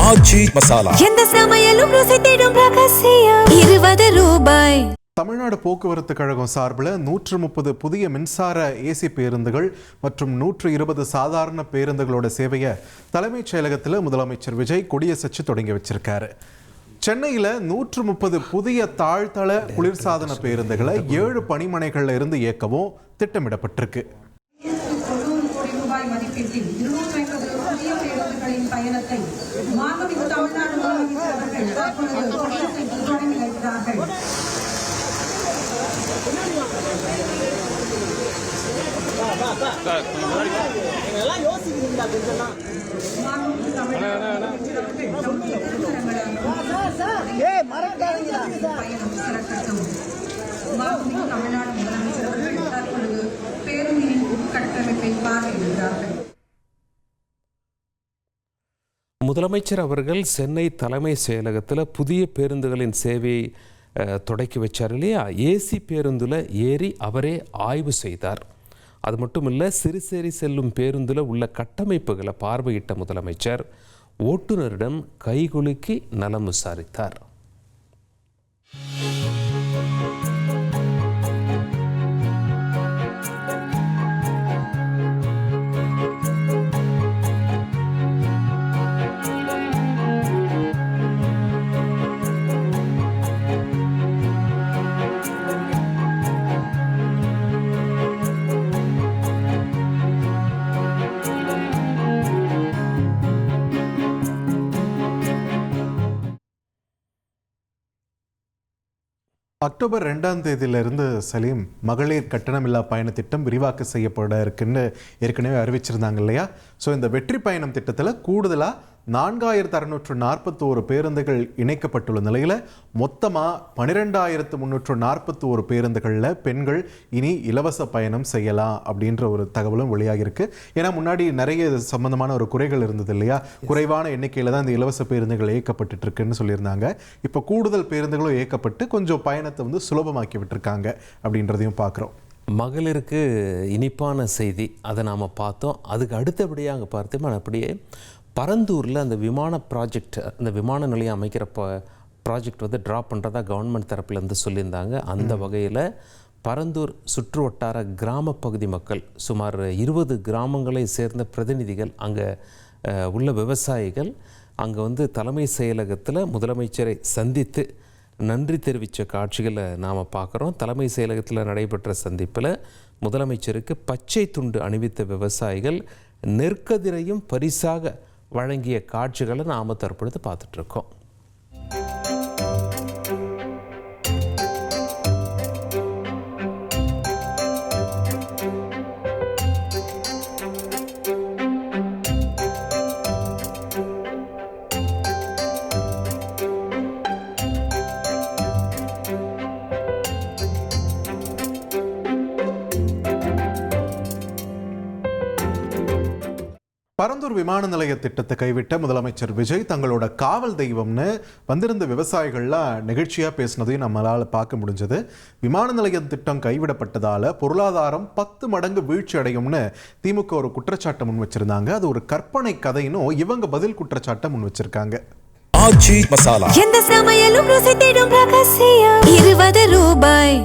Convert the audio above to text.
ஆச்சி மசாலா எந்த சமையலும் ருசி தேடும் ரகசியம் 20 ரூபாய். தமிழ்நாடு போக்குவரத்து கழகம் சார்பில் 130 புதிய மின்சார ஏசி பேருந்துகள் மற்றும் 120 சாதாரண பேருந்துகளோட சேவையை தலைமைச் செயலகத்தில் முதலமைச்சர் விஜய் கொடியசைச்சு தொடங்கி வச்சிருக்காரு. சென்னையில் 130 புதிய தாழ்தள குளிர்சாதன பேருந்துகளை 7 பணிமனைகளில் இருந்து இயக்கவும் திட்டமிடப்பட்டிருக்கு. பயணத்தை மாண்புமிகு தமிழ்நாடு முதலமைச்சர் தொடங்கி வைக்கிறார்கள். தமிழ்நாடு முதலமைச்சர் தற்பொழுது பேருந்தின் உட்கட்டமைப்பை பார்வையிடுகிறார்கள். முதலமைச்சர் அவர்கள் சென்னை தலைமை செயலகத்தில் புதிய பேருந்துகளின் சேவையை தொடக்கி வச்சார் இல்லையா. ஏசி பேருந்தில் ஏறி அவரே ஆய்வு செய்தார். அது மட்டும் இல்லை, சிறுசேரி செல்லும் பேருந்தில் உள்ள கட்டமைப்புகளை பார்வையிட்ட முதலமைச்சர் ஓட்டுநரிடம் கைகுலுக்கி நலம் விசாரித்தார். அக்டோபர் 2ஆம் தேதியிலிருந்து சலீம் மகளிர் கட்டணமில்லா பயண திட்டம் விரிவாக்க செய்யப்பட இருக்குன்னு ஏற்கனவே அறிவிச்சிருந்தாங்க இல்லையா. ஸோ இந்த வெற்றி பயணம் திட்டத்தில் கூடுதலாக 4641 பேருந்துகள் இணைக்கப்பட்டுள்ள நிலையில் மொத்தமாக 12341 பேருந்துகளில் பெண்கள் இனி இலவச பயணம் செய்யலாம் அப்படின்ற ஒரு தகவலும் வெளியாகிருக்கு. ஏன்னா முன்னாடி நிறைய சம்பந்தமான ஒரு குறைகள் இருந்தது இல்லையா. குறைவான எண்ணிக்கையில் தான் இந்த இலவச பேருந்துகள் இயக்கப்பட்டு இருக்குன்னு சொல்லியிருந்தாங்க. இப்போ கூடுதல் பேருந்துகளும் இயக்கப்பட்டு கொஞ்சம் பயணத்தை சுலபமாக்கி விட்டுருக்காங்க அப்படின்றதையும் பார்க்குறோம். மகளிருக்கு இனிப்பான செய்தி அதை நாம் பார்த்தோம். அதுக்கு அடுத்தபடியாக அங்கே பார்த்தோம் அப்படியே பரந்தூரில் அந்த விமான ப்ராஜெக்ட், அந்த விமான நிலையம் அமைக்கிற ப்ராஜெக்ட் ட்ராப் பண்ணுறதா கவர்மெண்ட் தரப்புலேருந்து சொல்லியிருந்தாங்க. அந்த வகையில் பரந்தூர் சுற்று வட்டார கிராம பகுதி மக்கள் சுமார் 20 கிராமங்களை சேர்ந்த பிரதிநிதிகள், அங்கே உள்ள விவசாயிகள் அங்கே தலைமை செயலகத்தில் முதலமைச்சரை சந்தித்து நன்றி தெரிவித்த காட்சிகளை நாம் பார்க்குறோம். தலைமை செயலகத்தில் நடைபெற்ற சந்திப்பில் முதலமைச்சருக்கு பச்சை துண்டு அணிவித்த விவசாயிகள் நெற்கதிரையும் பரிசாக வழங்கிய காட்சிகளை நாம் தற்பொழுது பார்த்துட்ருக்கோம். பரந்தூர் விமான நிலைய திட்டத்தை கைவிட்ட முதலமைச்சர் விஜய் தங்களோட காவல் தெய்வம்னு வந்திருந்த விவசாயிகள்லாம் நெகிழ்ச்சியாக பேசினதையும் நம்மளால் பார்க்க முடிஞ்சது. விமான நிலைய திட்டம் கைவிடப்பட்டதால் பொருளாதாரம் 10 மடங்கு வீழ்ச்சி அடையும்னு திமுக ஒரு குற்றச்சாட்டை முன் வச்சிருந்தாங்க. அது ஒரு கற்பனை கதைன்னு இவங்க பதில் குற்றச்சாட்டை முன் வச்சிருக்காங்க. ஆச்சி மசாலா எந்த சமையலும் ருசி தேடும் ரகசியம் 20 ரூபாய்.